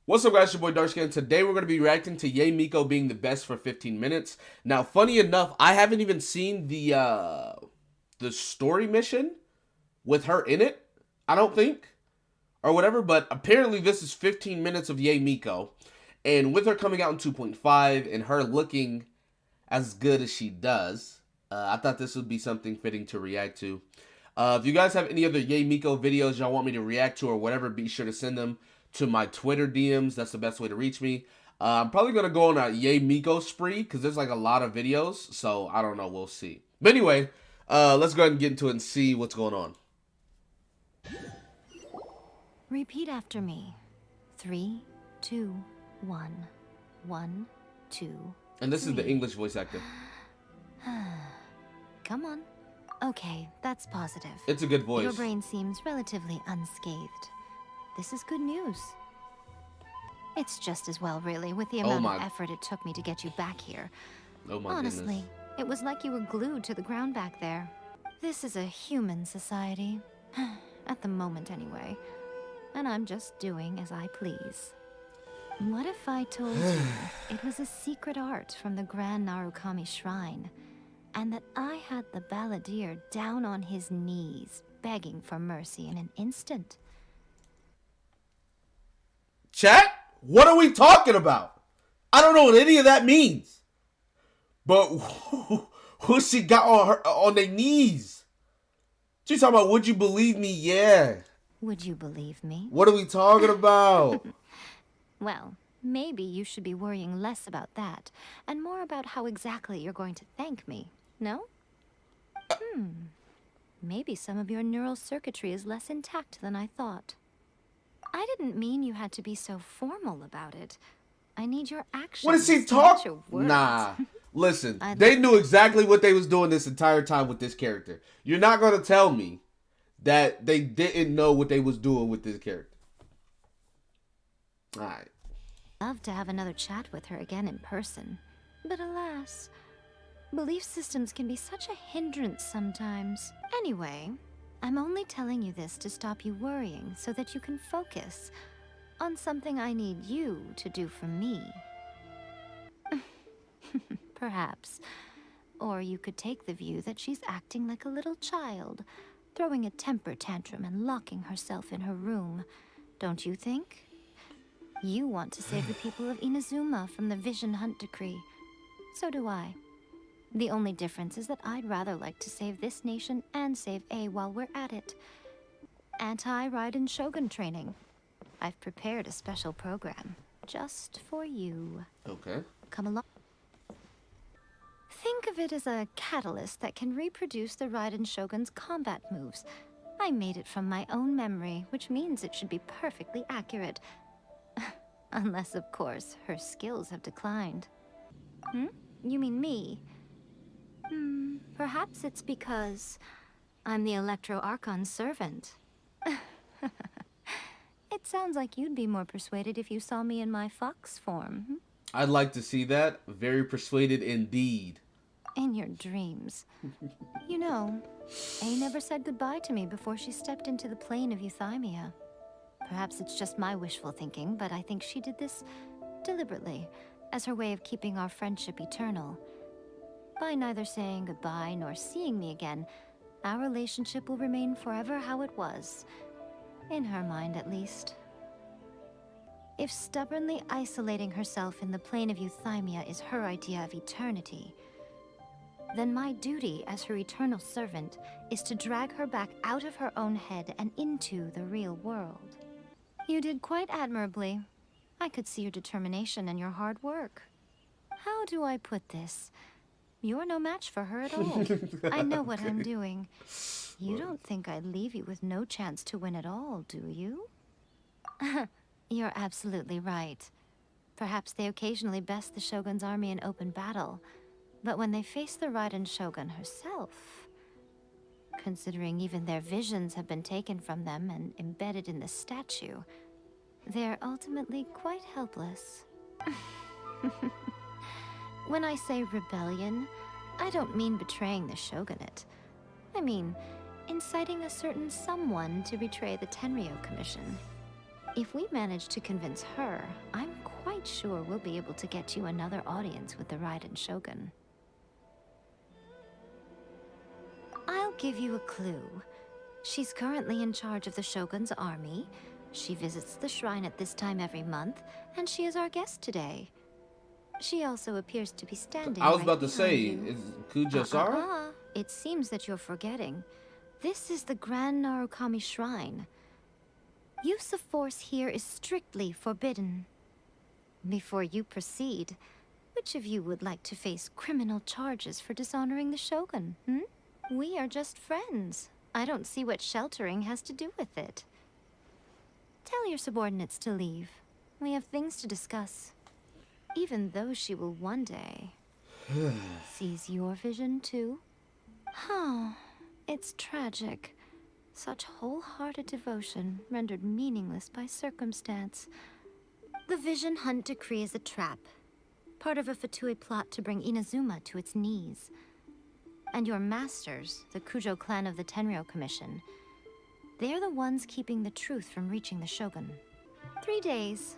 What's up, guys? It's your boy DSGaming. Today we're going to be reacting to Yae Miko being the best for 15 minutes. Now, funny enough, I haven't even seen the story mission with her in it, I don't think, or whatever, but apparently this is 15 minutes of Yae Miko, and with her coming out in 2.5 and her looking as good as she does, I thought this would be something fitting to react to. If you guys have any other Yae Miko videos y'all want me to react to or whatever, be sure to send them to my Twitter DMs. That's the best way to reach me. I'm probably going to go on a Yae Miko spree because there's like a lot of videos. So I don't know. We'll see. But anyway, let's go ahead and get into it and see what's going on. Repeat after me. 3, 2, 1. 1, 2. And this 3. is the English voice actor. Come on. Okay, that's positive. It's a good voice. Your brain seems relatively unscathed. This is good news. It's just as well, really, with the amount of effort it took me to get you back here. Oh my Honestly, goodness. It was like you were glued to the ground back there. This is a human society. At the moment, anyway. And I'm just doing as I please. What if I told you it was a secret art from the Grand Narukami Shrine, and that I had the balladeer down on his knees, begging for mercy in an instant? Chat? What are we talking about? I don't know what any of that means. But who she got on their knees? She's talking about, would you believe me? Yeah. Would you believe me? What are we talking about? Well, maybe you should be worrying less about that, and more about how exactly you're going to thank me, no? Maybe some of your neural circuitry is less intact than I thought. I didn't mean you had to be so formal about it. I need your actions. What is she talking? Nah. Listen, they knew exactly what they was doing this entire time with this character. You're not going to tell me that they didn't know what they was doing with this character. Alright. I'd love to have another chat with her again in person. But alas, belief systems can be such a hindrance sometimes. Anyway, I'm only telling you this to stop you worrying so that you can focus on something I need you to do for me. Perhaps. Or you could take the view that she's acting like a little child, throwing a temper tantrum and locking herself in her room. Don't you think? You want to save the people of Inazuma from the Vision Hunt decree. So do I. The only difference is that I'd rather like to save this nation and save A while we're at it. Anti-Shogun training. I've prepared a special program just for you. Okay. Come along. Think of it as a catalyst that can reproduce the Raiden Shogun's combat moves. I made it from my own memory, which means it should be perfectly accurate. Unless, of course, her skills have declined. You mean me? Perhaps it's because I'm the Electro Archon's servant. It sounds like you'd be more persuaded if you saw me in my fox form. I'd like to see that. Very persuaded indeed. In your dreams. You know, A never said goodbye to me before she stepped into the plane of Euthymia. Perhaps it's just my wishful thinking, but I think she did this deliberately, as her way of keeping our friendship eternal. By neither saying goodbye nor seeing me again, our relationship will remain forever how it was. In her mind, at least. If stubbornly isolating herself in the plane of Euthymia is her idea of eternity, then my duty as her eternal servant is to drag her back out of her own head and into the real world. You did quite admirably. I could see your determination and your hard work. How do I put this? You're no match for her at all. I know what I'm doing. You don't think I'd leave you with no chance to win at all, do you? You're absolutely right. Perhaps they occasionally best the Shogun's army in open battle, but when they face the Raiden Shogun herself, considering even their visions have been taken from them and embedded in the statue, they're ultimately quite helpless. When I say rebellion, I don't mean betraying the shogunate. I mean inciting a certain someone to betray the Tenryou Commission. If we manage to convince her, I'm quite sure we'll be able to get you another audience with the Raiden Shogun. I'll give you a clue. She's currently in charge of the Shogun's army. She visits the shrine at this time every month, and she is our guest today. She also appears to be standing I was right about to say, you. is Kujo-Sara? It seems that you're forgetting. This is the Grand Narukami Shrine. Use of force here is strictly forbidden. Before you proceed, which of you would like to face criminal charges for dishonoring the Shogun, We are just friends. I don't see what sheltering has to do with it. Tell your subordinates to leave. We have things to discuss. Even though she will one day seize your vision too. Oh, it's tragic. Such wholehearted devotion rendered meaningless by circumstance. The Vision Hunt decree is a trap. Part of a Fatui plot to bring Inazuma to its knees. And your masters, the Kujo clan of the Tenryou Commission, they're the ones keeping the truth from reaching the Shogun. 3 days.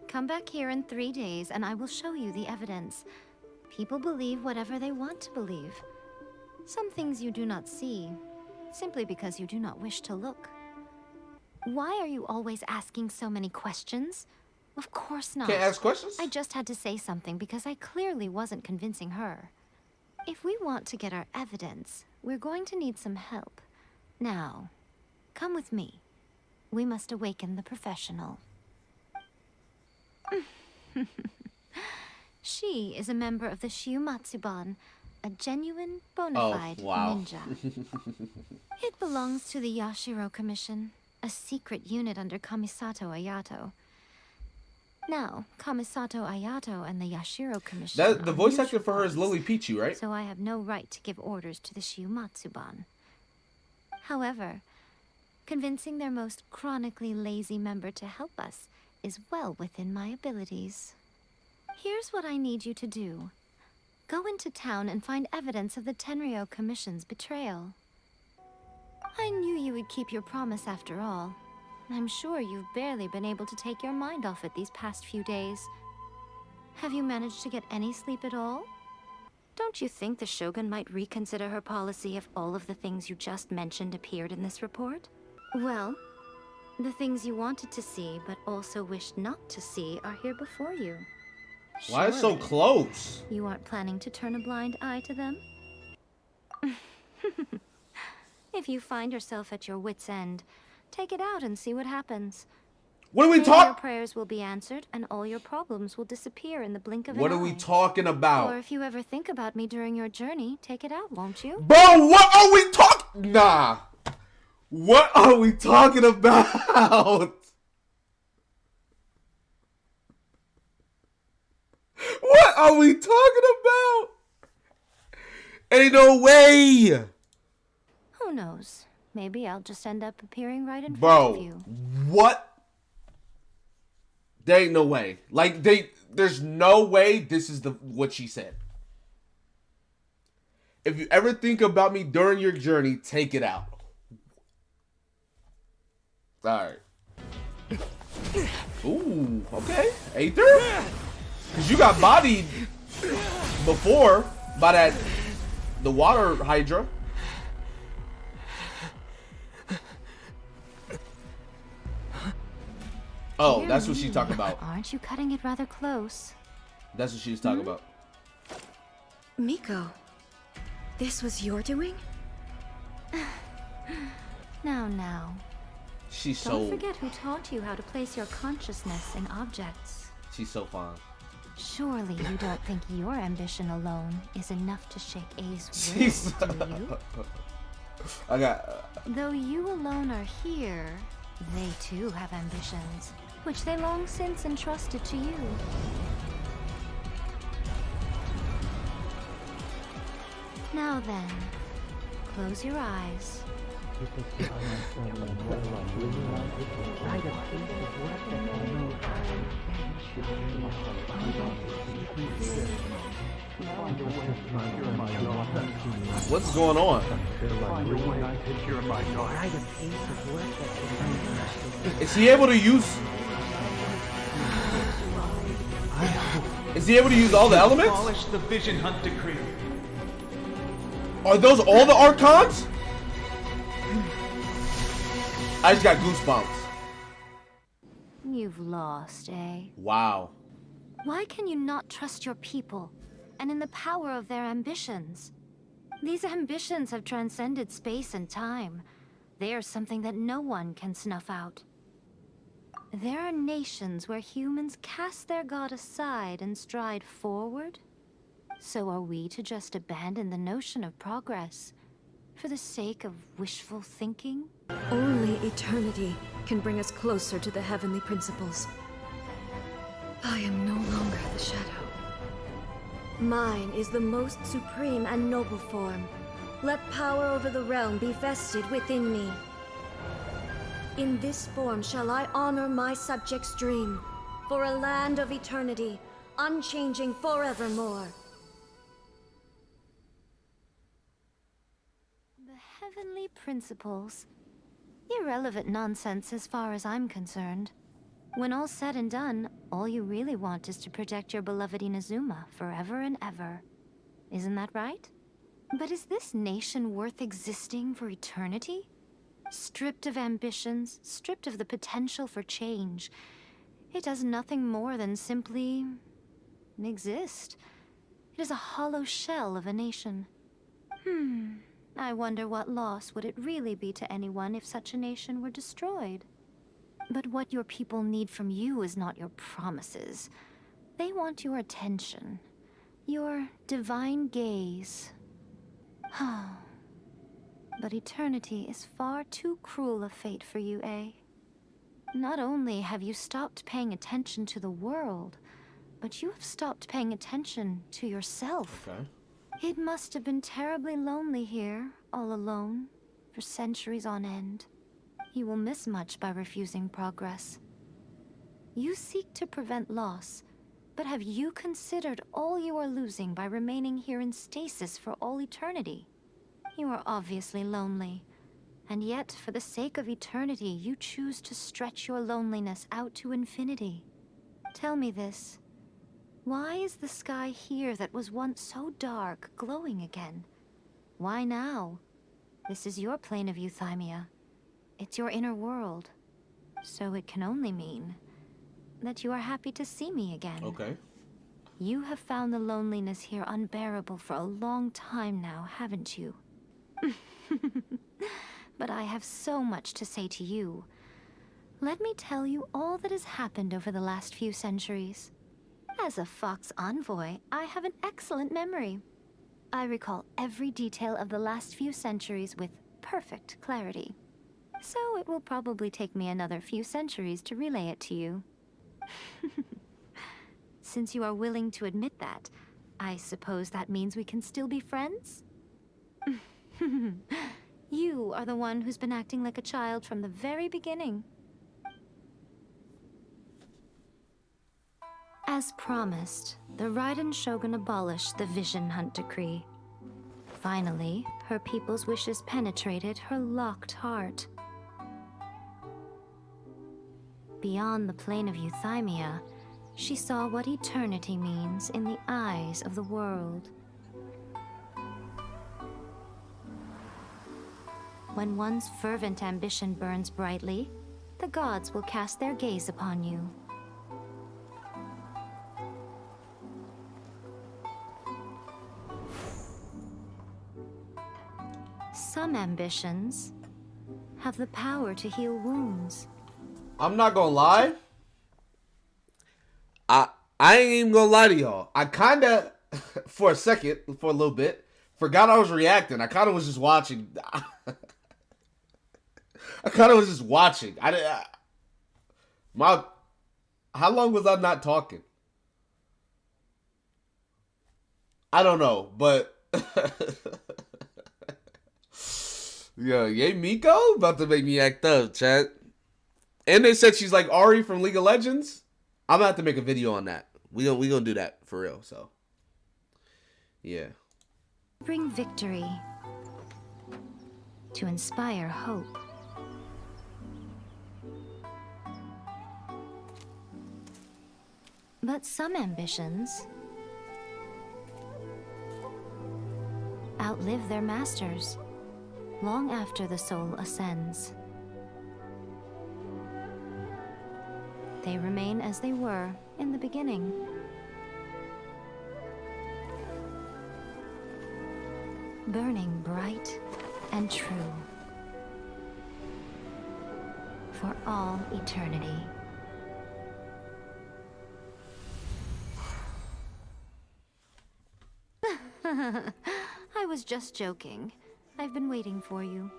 Come back here in 3 days and I will show you the evidence. People believe whatever they want to believe. Some things you do not see, simply because you do not wish to look. Why are you always asking so many questions? Of course not. Can't ask questions? I just had to say something because I clearly wasn't convincing her. If we want to get our evidence, we're going to need some help. Now, come with me. We must awaken the professional. She is a member of the Shiumatsuban, a genuine, bona fide ninja. It belongs to the Yashiro Commission, a secret unit under Kamisato Ayato. Now, Kamisato Ayato and the Yashiro Commission. The voice actor for her is Lily Pichu, right? So I have no right to give orders to the Shiumatsuban. However, convincing their most chronically lazy member to help us is well within my abilities. Here's what I need you to do. Go into town and find evidence of the Tenryou Commission's betrayal. I knew you would keep your promise after all. I'm sure you've barely been able to take your mind off it these past few days. Have you managed to get any sleep at all? Don't you think the Shogun might reconsider her policy if all of the things you just mentioned appeared in this report? Well, the things you wanted to see but also wished not to see are here before you. Why is it so close? You aren't planning to turn a blind eye to them? If you find yourself at your wit's end, take it out and see what happens. What are we Your talking? prayers will be answered, and all your problems will disappear in the blink of an eye. What are we talking about? Or if you ever think about me during your journey, take it out, won't you? Bro, what are we talking? Nah. What are we talking about? What are we talking about? Ain't no way. Who knows? Maybe I'll just end up appearing right in front Bro, of you. what? There ain't no way. Like, there's no way this is what she said. If you ever think about me during your journey, take it out. Alright. Ooh, okay. Aether? Because you got bodied before by the water hydra. Oh, that's what she's talking about. Aren't you cutting it rather close? That's what she was talking about. Miko, this was your doing? Now. She's Don't forget who taught you how to place your consciousness in objects. She's so fine. Surely you don't think your ambition alone is enough to shake A's She's will, do you? I got. Though you alone are here, they too have ambitions, which they long since entrusted to you. Now then, close your eyes. What's going on? Is he able to use? Is he able to use all the elements? Abolish the Vision Hunt decree. Are those all the Archons? I just got goosebumps. You've lost, eh? Wow. Why can you not trust your people and in the power of their ambitions? These ambitions have transcended space and time. They are something that no one can snuff out. There are nations where humans cast their god aside and stride forward. So are we to just abandon the notion of progress for the sake of wishful thinking? Only eternity can bring us closer to the heavenly principles. I am no longer the shadow. Mine is the most supreme and noble form. Let power over the realm be vested within me. In this form shall I honor my subjects' dream, for a land of eternity, unchanging forevermore. The heavenly principles. Irrelevant nonsense as far as I'm concerned. When all's said and done, all you really want is to protect your beloved Inazuma forever and ever. Isn't that right? But is this nation worth existing for eternity? Stripped of ambitions, stripped of the potential for change, it does nothing more than simply exist. It is a hollow shell of a nation. I wonder what loss would it really be to anyone if such a nation were destroyed. But what your people need from you is not your promises. They want your attention, your divine gaze. But eternity is far too cruel a fate for you, eh? Not only have you stopped paying attention to the world, but you have stopped paying attention to yourself. Okay. It must have been terribly lonely here, all alone, for centuries on end. You will miss much by refusing progress. You seek to prevent loss, but have you considered all you are losing by remaining here in stasis for all eternity? You are obviously lonely, and yet, for the sake of eternity, you choose to stretch your loneliness out to infinity. Tell me this. Why is the sky here that was once so dark glowing again? Why now? This is your plane of Euthymia. It's your inner world. So it can only mean that you are happy to see me again. Okay. You have found the loneliness here unbearable for a long time now, haven't you? But I have so much to say to you. Let me tell you all that has happened over the last few centuries. As a Fox envoy, I have an excellent memory. I recall every detail of the last few centuries with perfect clarity. So it will probably take me another few centuries to relay it to you. Since you are willing to admit that, I suppose that means we can still be friends? You are the one who's been acting like a child from the very beginning. As promised, the Raiden Shogun abolished the Vision Hunt decree. Finally, her people's wishes penetrated her locked heart. Beyond the plane of Euthymia, she saw what eternity means in the eyes of the world. When one's fervent ambition burns brightly, the gods will cast their gaze upon you. Some ambitions have the power to heal wounds. I'm not gonna lie. I ain't even gonna lie to y'all. I kinda, for a second, for a little bit, forgot I was reacting. I kinda was just watching. I kinda was just watching. How long was I not talking? I don't know, but yeah, Yae Miko about to make me act up, chat. And they said she's like Ari from League of Legends. I'm gonna have to make a video on that We gonna do that for real. So yeah. Bring victory. To inspire hope. But some ambitions outlive their masters long after the soul ascends. They remain as they were in the beginning. Burning bright and true for all eternity. I was just joking. I've been waiting for you.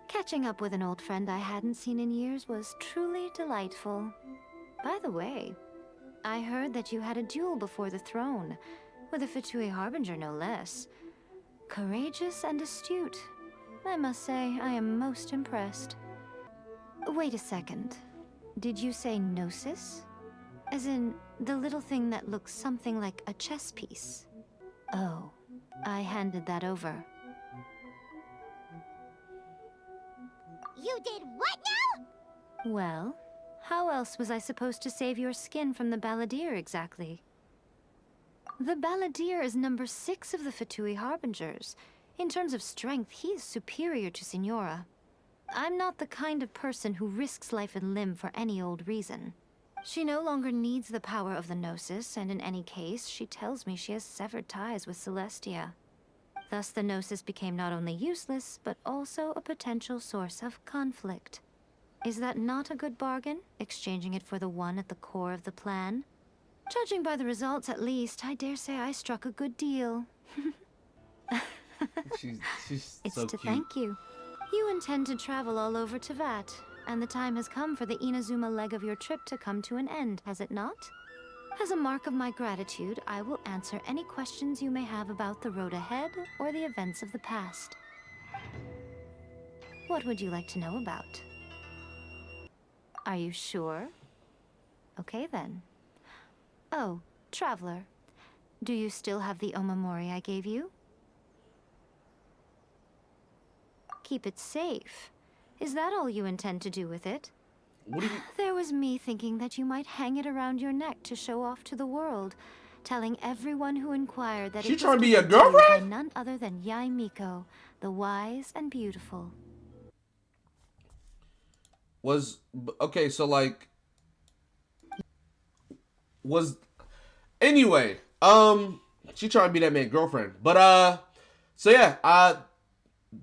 Catching up with an old friend I hadn't seen in years was truly delightful. By the way, I heard that you had a duel before the throne, with a Fatui Harbinger no less. Courageous and astute. I must say, I am most impressed. Wait a second. Did you say Gnosis? As in, the little thing that looks something like a chess piece? Oh, I handed that over. You did what now? Well, how else was I supposed to save your skin from the Balladeer exactly? The Balladeer is number 6 of the Fatui Harbingers. In terms of strength, he is superior to Signora. I'm not the kind of person who risks life and limb for any old reason. She no longer needs the power of the Gnosis, and in any case, she tells me she has severed ties with Celestia. Thus, the Gnosis became not only useless, but also a potential source of conflict. Is that not a good bargain, exchanging it for the one at the core of the plan? Judging by the results, at least, I dare say I struck a good deal. She's It's so to cute. thank you. You intend to travel all over Tevat, and the time has come for the Inazuma leg of your trip to come to an end, has it not? As a mark of my gratitude, I will answer any questions you may have about the road ahead or the events of the past. What would you like to know about? Are you sure? Okay then. Oh, traveler. Do you still have the Omamori I gave you? Keep it safe. Is that all you intend to do with it? What do you? There was me thinking that you might hang it around your neck to show off to the world, telling everyone who inquired that She it was trying to be your given to you by girlfriend? none other than Yae Miko, the wise and beautiful. Okay, so like was anyway, she trying to be that man's girlfriend. But so yeah,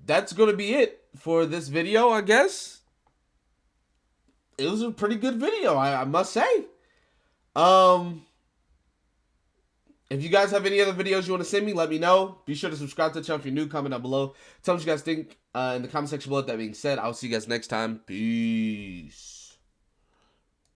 that's gonna be it for this video, I guess. It was a pretty good video, I must say. If you guys have any other videos you want to send me, let me know. Be sure to subscribe to the channel if you're new. Comment down below. Tell me what you guys think in the comment section below. That being said, I'll see you guys next time. Peace.